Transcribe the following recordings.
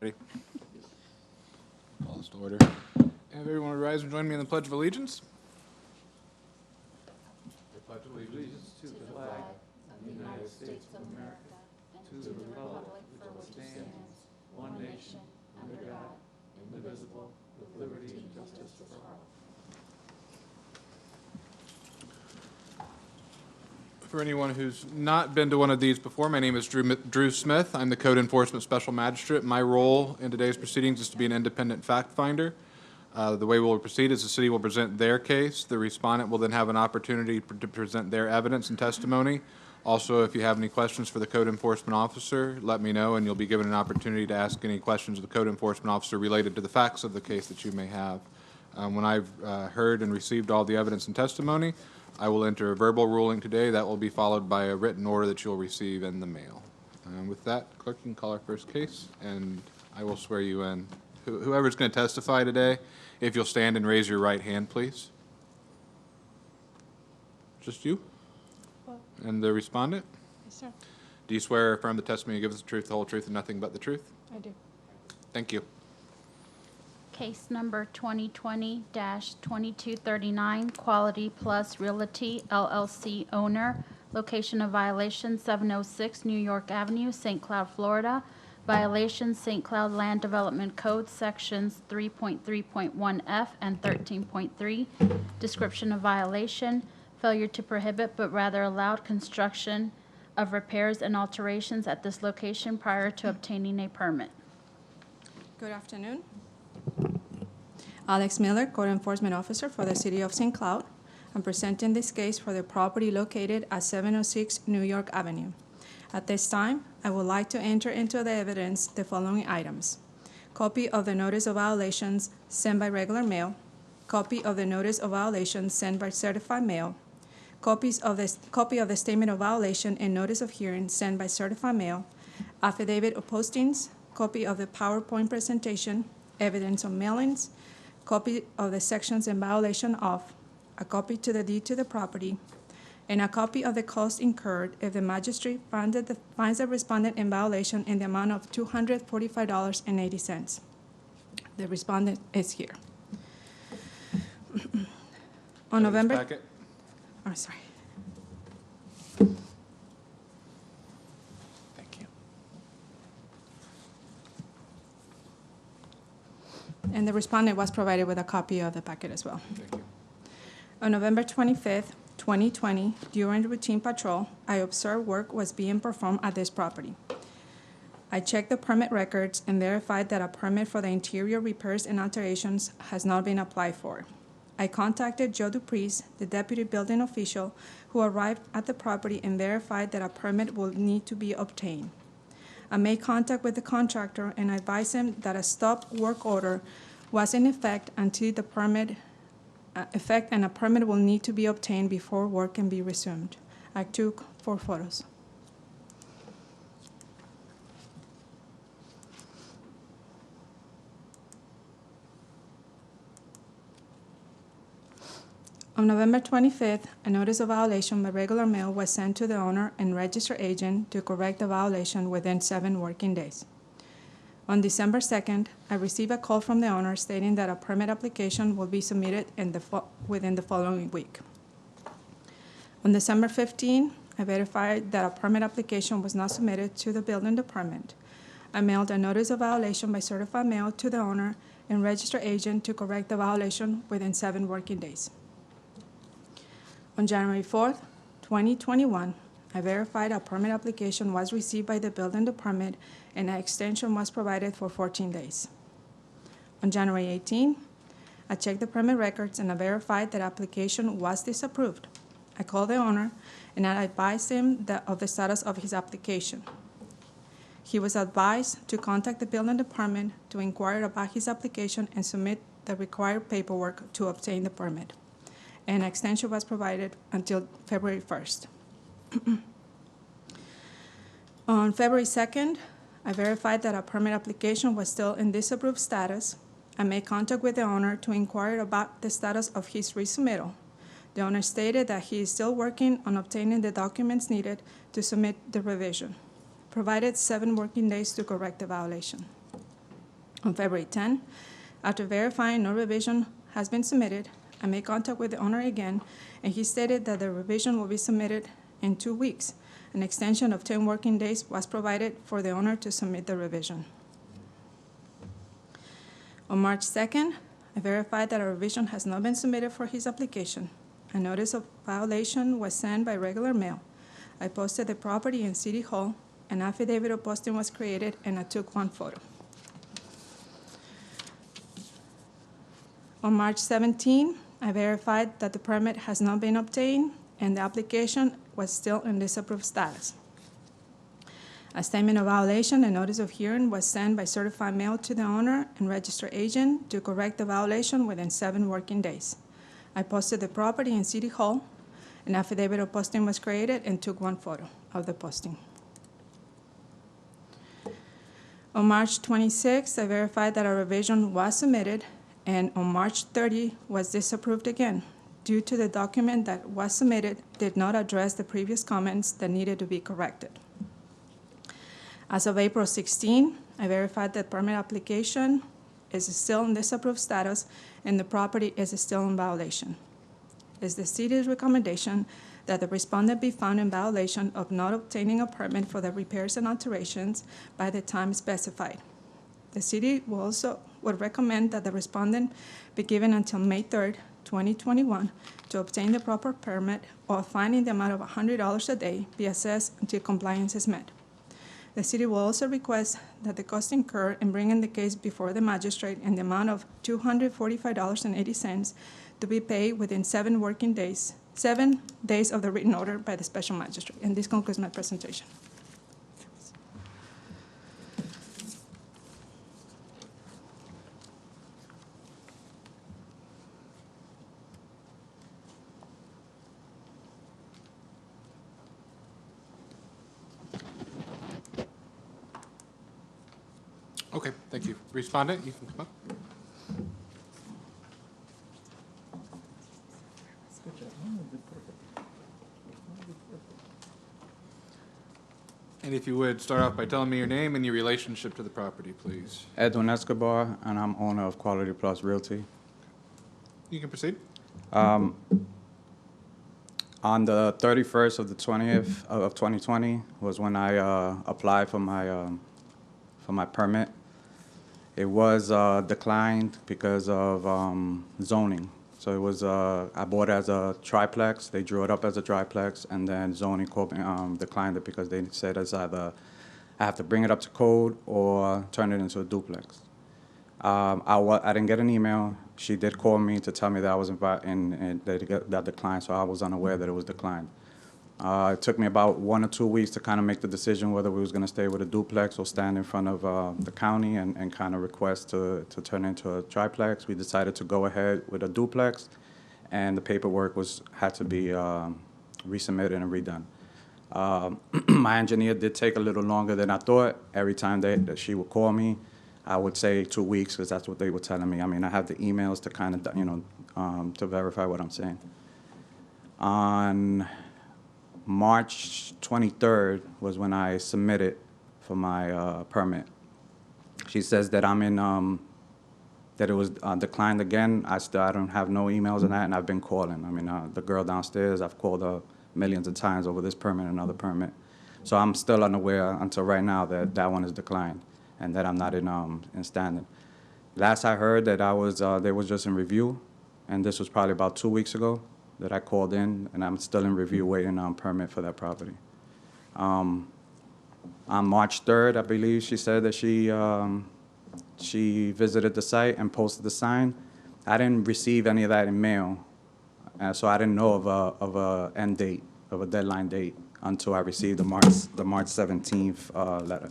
Ready? Call this to order. Have everyone rise and join me in the Pledge of Allegiance. I pledge allegiance To the flag of the United States of America and to the republic for which it stands, one nation, under God, indivisible, with liberty and justice for all. For anyone who's not been to one of these before, my name is Drew Smith. I'm the Code Enforcement Special Magistrate. My role in today's proceedings is to be an independent fact finder. The way we'll proceed is the city will present their case. The respondent will then have an opportunity to present their evidence and testimony. Also, if you have any questions for the code enforcement officer, let me know, and you'll be given an opportunity to ask any questions of the code enforcement officer related to the facts of the case that you may have. When I've heard and received all the evidence and testimony, I will enter a verbal ruling today that will be followed by a written order that you'll receive in the mail. With that, clerk, you can call our first case, and I will swear you in. Whoever's going to testify today, if you'll stand and raise your right hand, please. Just you? And the respondent? Yes, sir. Do you swear or affirm the testimony you give us the truth, the whole truth, and nothing but the truth? I do. Thank you. Case number 2020-2239, Quality Plus Realty LLC owner, location of violation 706 New York Avenue, St. Cloud, Florida. Violation St. Cloud Land Development Code sections 3.3.1F and 13.3. Description of violation, failure to prohibit but rather allowed construction of repairs and alterations at this location prior to obtaining a permit. Good afternoon. Alex Miller, Code Enforcement Officer for the City of St. Cloud. I'm presenting this case for the property located at 706 New York Avenue. At this time, I would like to enter into the evidence the following items: copy of the notice of violations sent by regular mail, copy of the notice of violations sent by certified mail, copy of the statement of violation and notice of hearing sent by certified mail, affidavit of postings, copy of the PowerPoint presentation, evidence of mailings, copy of the sections in violation of, a copy to the deed to the property, and a copy of the cost incurred if the magistrate finds the respondent in violation in the amount of $245.80. The respondent is here. On November... Packet. Oh, sorry. Thank you. And the respondent was provided with a copy of the packet as well. Thank you. On November 25th, 2020, during routine patrol, I observed work was being performed at this property. I checked the permit records and verified that a permit for the interior repairs and alterations has not been applied for. I contacted Joe Dupreez, the deputy building official, who arrived at the property and verified that a permit will need to be obtained. I made contact with the contractor and advised him that a stop work order was in effect until the permit and a permit will need to be obtained before work can be resumed. I took 4 photos. On November 25th, a notice of violation by regular mail was sent to the owner and registered agent to correct the violation within 7 working days. On December 2nd, I received a call from the owner stating that a permit application will be submitted within the following week. On December 15, I verified that a permit application was not submitted to the building department. I mailed a notice of violation by certified mail to the owner and registered agent to correct the violation within 7 working days. On January 4th, 2021, I verified a permit application was received by the building department and an extension was provided for 14 days. On January 18, I checked the permit records and I verified that application was disapproved. I called the owner and I advised him of the status of his application. He was advised to contact the building department to inquire about his application and submit the required paperwork to obtain the permit. An extension was provided until February 1st. On February 2nd, I verified that a permit application was still in disapproved status. I made contact with the owner to inquire about the status of his resubmittal. The owner stated that he is still working on obtaining the documents needed to submit the revision, provided 7 working days to correct the violation. On February 10, after verifying no revision has been submitted, I made contact with the owner again, and he stated that the revision will be submitted in 2 weeks. An extension of 10 working days was provided for the owner to submit the revision. On March 2nd, I verified that a revision has not been submitted for his application. A notice of violation was sent by regular mail. I posted the property in City Hall, an affidavit of posting was created, and I took one photo. On March 17, I verified that the permit has not been obtained and the application was still in disapproved status. A statement of violation and notice of hearing was sent by certified mail to the owner and registered agent to correct the violation within 7 working days. I posted the property in City Hall. An affidavit of posting was created and took one photo of the posting. On March 26, I verified that a revision was submitted, and on March 30 was disapproved again due to the document that was submitted did not address the previous comments that needed to be corrected. As of April 16, I verified that permit application is still in disapproved status and the property is still in violation. It's the city's recommendation that the respondent be found in violation of not obtaining a permit for the repairs and alterations by the time specified. The city would recommend that the respondent be given until May 3rd, 2021 to obtain the proper permit, or a fine in the amount of $100 a day be assessed until compliance is met. The city will also request that the cost incurred in bringing the case before the magistrate in the amount of $245.80 to be paid within 7 days of the written order by the special magistrate. And this concludes my presentation. Okay, thank you. Respondent, you can come up. And if you would, start off by telling me your name and your relationship to the property, please. Edwin Escobar, and I'm owner of Quality Plus Realty. You can proceed. On the 31st of the 20th of 2020 was when I applied for my permit. It was declined because of zoning. So it was I bought it as a triplex. They drew it up as a triplex, and then zoning declined it because they said it's either I have to bring it up to code or turn it into a duplex. I didn't get an email. She did call me to tell me that I was and that declined, so I was unaware that it was declined. It took me about 1 or 2 weeks to kind of make the decision whether we was going to stay with a duplex or stand in front of the county and kind of request to turn into a triplex. We decided to go ahead with a duplex, and the paperwork had to be resubmitted and redone. My engineer did take a little longer than I thought. Every time that she would call me, I would say 2 weeks because that's what they were telling me. I mean, I have the emails to kind of, to verify what I'm saying. On March 23rd was when I submitted for my permit. She says that I'm in, that it was declined again. I don't have no emails on that, and I've been calling. I mean, the girl downstairs, I've called her millions of times over this permit and another permit. So I'm still unaware until right now that that one is declined and that I'm not in standing. Last I heard that they was just in review, and this was probably about 2 weeks ago that I called in, and I'm still in review waiting on permit for that property. On March 3rd, I believe she said that she visited the site and posted the sign. I didn't receive any of that in mail, so I didn't know of a end date, of a deadline date, until I received the March 17th letter.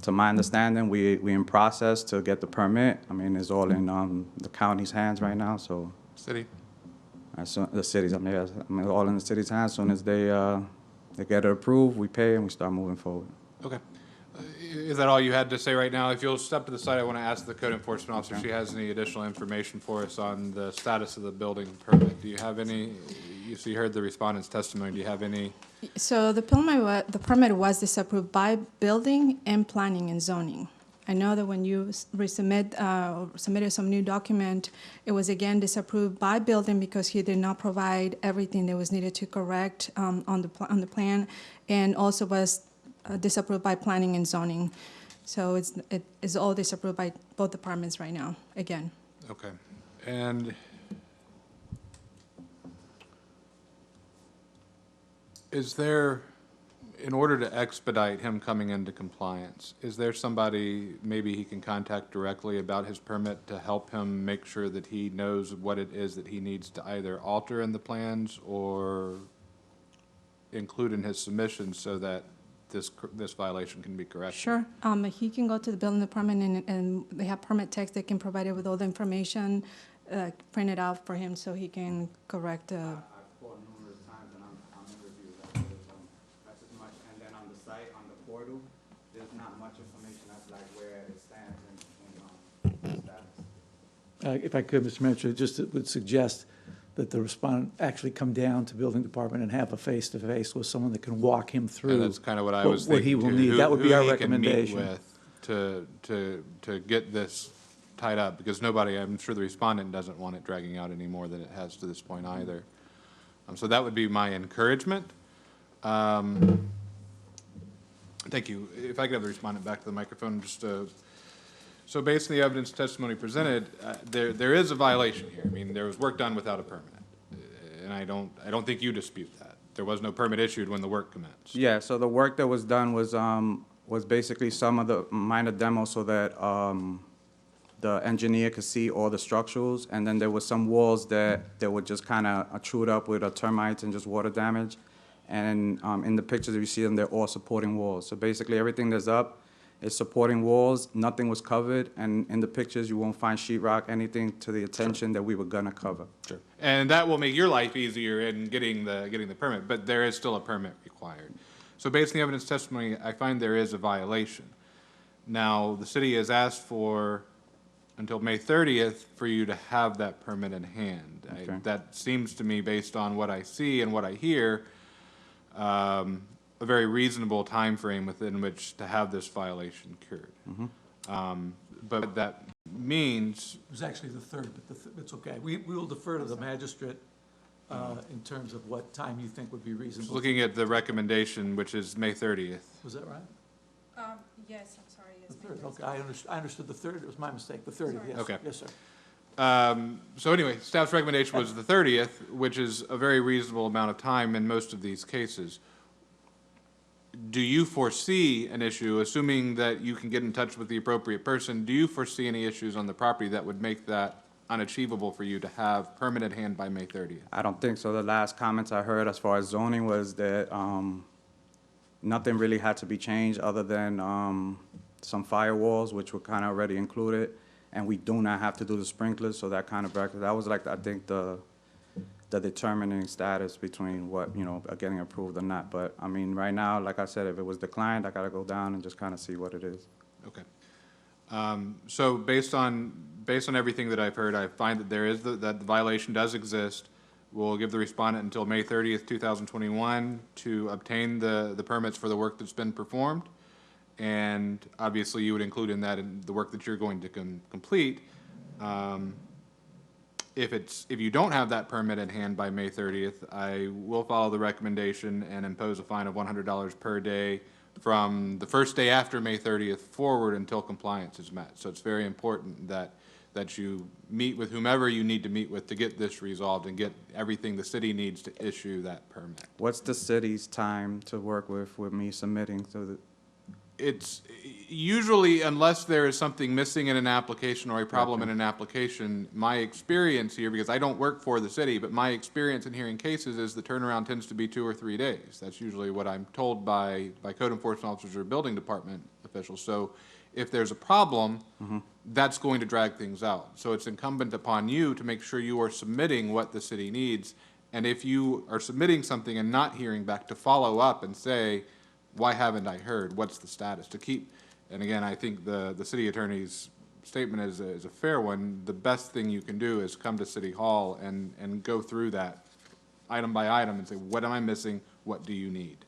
To my understanding, we in process to get the permit. I mean, it's all in the county's hands right now, so. City. The cities, I mean, all in the city's hands. As soon as they get it approved, we pay and we start moving forward. Okay. Is that all you had to say right now? If you'll step to the side, I want to ask the code enforcement officer if she has any additional information for us on the status of the building permit. Do you have any, so you heard the respondent's testimony, do you have any? So the permit was disapproved by building and planning and zoning. I know that when you submitted some new document, it was again disapproved by building because he did not provide everything that was needed to correct on the plan, and also was disapproved by planning and zoning. So it is all disapproved by both departments right now, again. Okay. And is there, in order to expedite him coming into compliance, is there somebody maybe he can contact directly about his permit to help him make sure that he knows what it is that he needs to either alter in the plans or include in his submission so that this violation can be corrected? Sure. He can go to the building department and they have permit text that can provide it with all the information printed out for him so he can correct. I've called numerous times and I'm in review. That's as much. And then on the site, on the portal, there's not much information. That's like where it stands in status. If I could, Mr. Manager, just would suggest that the respondent actually come down to building department and have a face-to-face with someone that can walk him through. And that's kind of what I was thinking. What he will too. need. That would be our Who he can meet recommendation. with to get this tied up, because nobody, I'm sure the respondent doesn't want it dragging out any more than it has to this point either. So that would be my encouragement. Thank you. If I could have the respondent back to the microphone, just so based on the evidence testimony presented, there is a violation here. I mean, there was work done without a permit, and I don't think you dispute that. There was no permit issued when the work commenced. Yeah, so the work that was done was basically some of the minor demos so that the engineer could see all the structurals, and then there was some walls that were just kind of chewed up with termites and just water damage. And in the pictures, you see them, they're all supporting walls. So basically, everything that's up is supporting walls. Nothing was covered, and in the pictures, you won't find sheetrock, anything to the attention that we were gonna cover. Sure. And that will make your life easier in getting the permit, but there is still a permit required. So based on the evidence testimony, I find there is a violation. Now, the city has asked for until May 30th for you to have that permit in hand. Okay. That seems to me, based on what I see and what I hear, a very reasonable time frame within which to have this violation cured. But that means, It was actually the 3rd, but it's okay. We will defer to the magistrate in terms of what time you think would be reasonable. looking at the recommendation, which is May 30th. Was that right? Yes, I'm sorry. The 3rd, okay. I understood the 3rd. It was my mistake. The 30th, yes. Okay. Yes, sir. So anyway, staff's recommendation was the 30th, which is a very reasonable amount of time in most of these cases. Do you foresee an issue, assuming that you can get in touch with the appropriate person, do you foresee any issues on the property that would make that unachievable for you to have permanent hand by May 30th? I don't think so. The last comments I heard as far as zoning was that nothing really had to be changed other than some firewalls, which were kind of already included, and we do not have to do the sprinklers, so that kind of that was like, I think, the determining status between what, getting approved or not. But I mean, right now, like I said, if it was declined, I gotta go down and just kind of see what it is. Okay. So based on everything that I've heard, I find that there is that the violation does exist. We'll give the respondent until May 30th, 2021 to obtain the permits for the work that's been performed. And obviously, you would include in that the work that you're going to complete. If you don't have that permit in hand by May 30th, I will follow the recommendation and impose a fine of $100 per day from the first day after May 30th forward until compliance is met. So it's very important that you meet with whomever you need to meet with to get this resolved and get everything the city needs to issue that permit. What's the city's time to work with me submitting so that? It's usually, unless there is something missing in an application or a problem in an application, my experience here, because I don't work for the city, but my experience in hearing cases is the turnaround tends to be 2 or 3 days. That's usually what I'm told by code enforcement officers or building department officials. So if there's a problem, that's going to drag things out. So it's incumbent upon you to make sure you are submitting what the city needs. And if you are submitting something and not hearing back, to follow up and say, why haven't I heard? What's the status? To keep, and again, I think the city attorney's statement is a fair one. The best thing you can do is come to City Hall and go through that item by item and say, what am I missing? What do you need?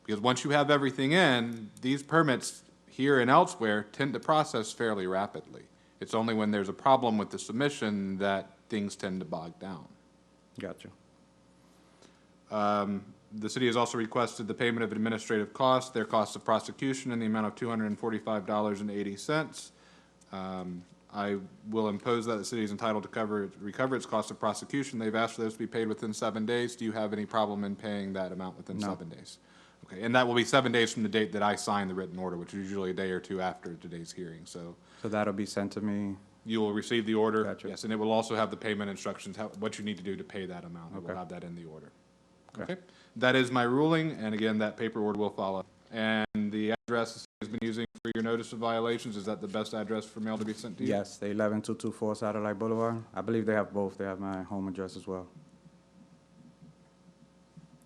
Because once you have everything in, these permits here and elsewhere tend to process fairly rapidly. It's only when there's a problem with the submission that things tend to bog down. Gotcha. The city has also requested the payment of administrative costs, their costs of prosecution in the amount of $245.80. I will impose that the city is entitled to recover its cost of prosecution. They've asked for those to be paid within 7 days. Do you have any problem in paying that amount within No. 7 days? Okay, and that will be 7 days from the date that I sign the written order, which is usually a day or two after today's hearing. So So that'll be sent to me? you will receive the order. Gotcha. Yes, and it will also have the payment instructions, what you need to do to pay that amount. It will Okay. have that in the order. Okay. Okay, that is my ruling, and again, that paper order will follow. And the address the city has been using for your notice of violations, is that the best address for mail to be sent to you? Yes, the 11224 Satellite Boulevard. I believe they have both. They have my home address as well.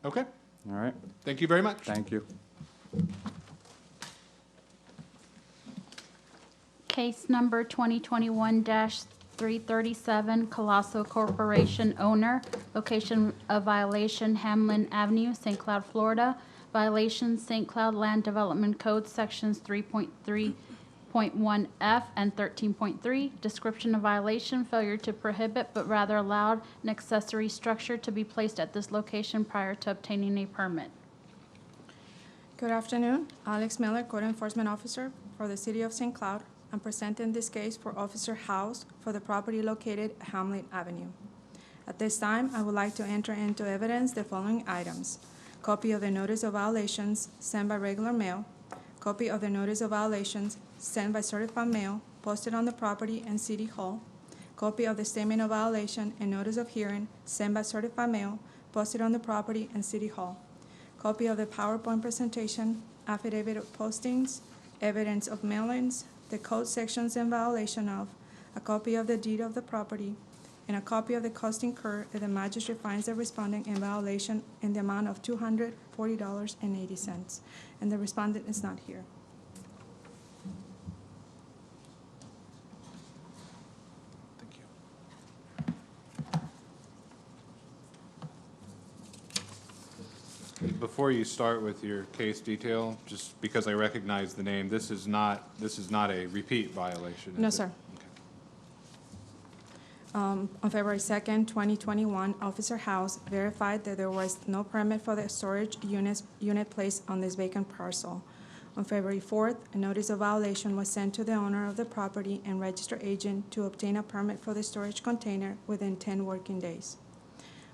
Okay, All right, thank you very much. thank you. Case number 2021-337, Colosso Corporation owner, location of violation Hamlin Avenue, St. Cloud, Florida. Violation St. Cloud Land Development Code, Sections 3.3.1F and 13.3. Description of violation, failure to prohibit but rather allowed an accessory structure to be placed at this location prior to obtaining a permit. Good afternoon. Alex Miller, Code Enforcement Officer for the City of St. Cloud. I'm presenting this case for Officer House for the property located at Hamlin Avenue. At this time, I would like to enter into evidence the following items: copy of the notice of violations sent by regular mail, copy of the notice of violations sent by certified mail posted on the property and City Hall, copy of the statement of violation and notice of hearing sent by certified mail posted on the property and City Hall, copy of the PowerPoint presentation, affidavit of postings, evidence of mailings, the code sections in violation of, a copy of the deed of the property, and a copy of the cost incurred if the magistrate finds the respondent in violation in the amount of $240.80. And the respondent is not here. Thank you. Before you start with your case detail, just because I recognize the name, this is not a repeat violation, is No, it? sir. Okay. On February 2nd, 2021, Officer House verified that there was no permit for the storage unit placed on this vacant parcel. On February 4th, a notice of violation was sent to the owner of the property and registered agent to obtain a permit for the storage container within 10 working days.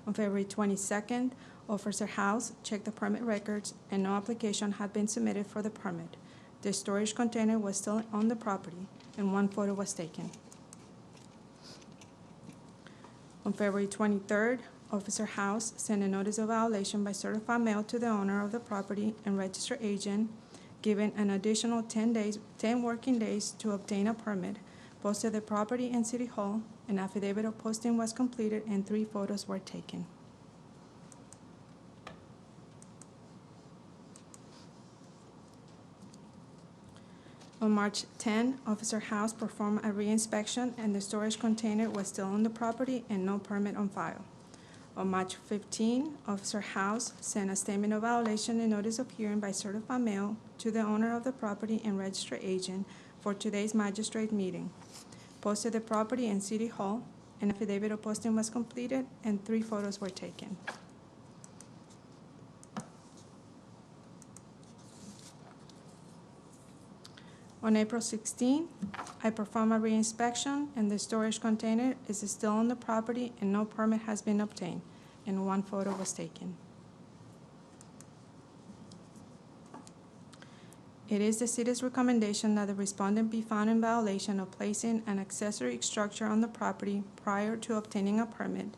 On February 22nd, Officer House checked the permit records and no application had been submitted for the permit. The storage container was still on the property and one photo was taken. On February 23rd, Officer House sent a notice of violation by certified mail to the owner of the property and registered agent, giving an additional 10 working days to obtain a permit, posted the property in City Hall, an affidavit of posting was completed, and 3 photos were taken. On March 10, Officer House performed a re-inspection and the storage container was still on the property and no permit on file. On March 15, Officer House sent a statement of violation and notice of hearing by certified mail to the owner of the property and registered agent for today's magistrate meeting. Posted the property in City Hall, an affidavit of posting was completed, and 3 photos were taken. On April 16, I performed a re-inspection and the storage container is still on the property and no permit has been obtained, and 1 photo was taken. It is the city's recommendation that the respondent be found in violation of placing an accessory structure on the property prior to obtaining a permit.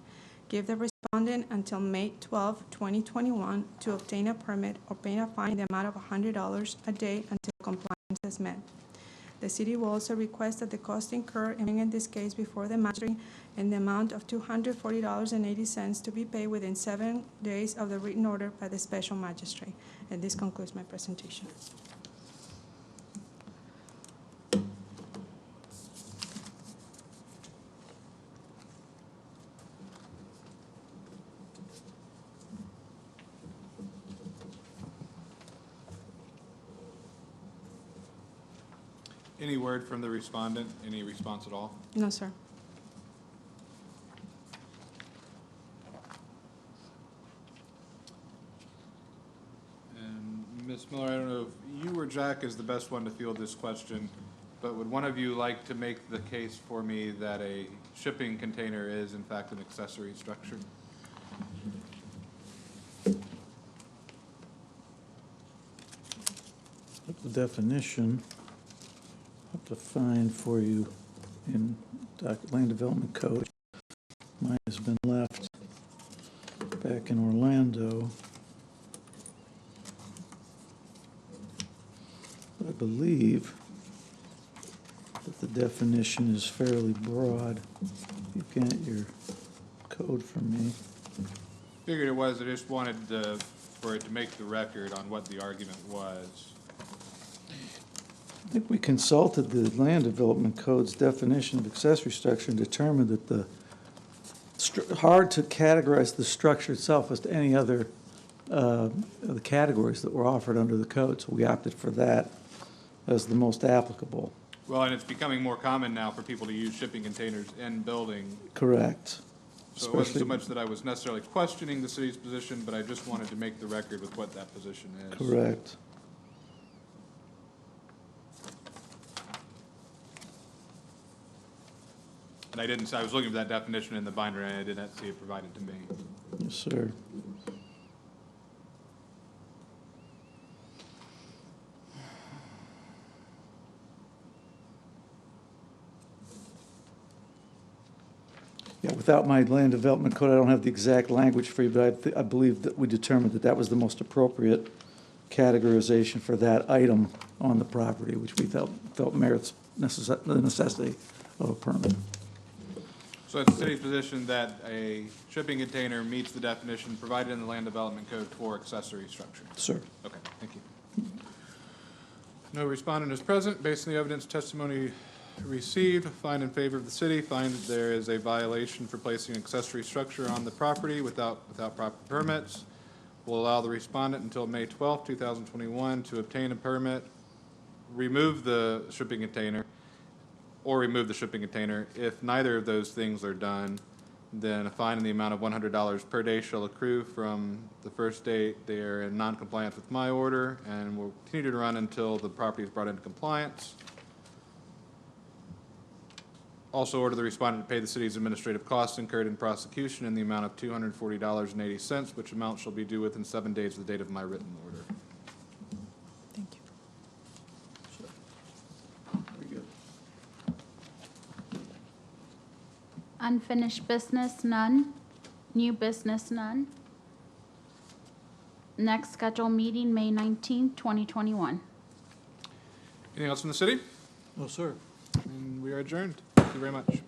Give the respondent until May 12, 2021 to obtain a permit or pay a fine in the amount of $100 a day until compliance is met. The city will also request that the cost incurred in this case before the magistrate in the amount of $240.80 to be paid within 7 days of the written order by the special magistrate. And this concludes my presentation. Any word from the respondent? Any response at all? No, sir. And Ms. Miller, I don't know if you or Jack is the best one to field this question, but would one of you like to make the case for me that a shipping container is in fact an accessory structure? The definition, I'll have to find for you in Land Development Code. Mine has been left back in Orlando. I believe that the definition is fairly broad. You can get your code from me. Figured it was, I just wanted for it to make the record on what the argument was. I think we consulted the Land Development Code's definition of accessory structure and determined that the hard to categorize the structure itself as to any other of the categories that were offered under the code. So we opted for that as the most applicable. Well, and it's becoming more common now for people to use shipping containers in building. Correct. So it wasn't so much that I was necessarily questioning the city's position, but I just wanted to make the record with what that position is. Correct. And I was looking for that definition in the binder and I didn't see it provided to me. Yes, sir. Yeah, without my land development code, I don't have the exact language for you, but I believe that we determined that that was the most appropriate categorization for that item on the property, which we felt merits the necessity of a permit. So it's the city's position that a shipping container meets the definition provided in the Land Development Code for accessory structure? Sir. Okay, thank you. No respondent is present. Based on the evidence testimony received, find in favor of the city, find that there is a violation for placing an accessory structure on the property without proper permits. Will allow the respondent until May 12th, 2021 to obtain a permit, remove the shipping container, or remove the shipping container. If neither of those things are done, then a fine in the amount of $100 per day shall accrue from the first date they are in non-compliance with my order and will continue to run until the property is brought into compliance. Also order the respondent to pay the city's administrative costs incurred in prosecution in the amount of $240.80, which amount shall be due within 7 days of the date of my written order. Thank you. Very good. Unfinished business, none. New business, none. Next scheduled meeting, May 19th, 2021. Anything else from the city? No, sir. And we are adjourned. Thank you very much.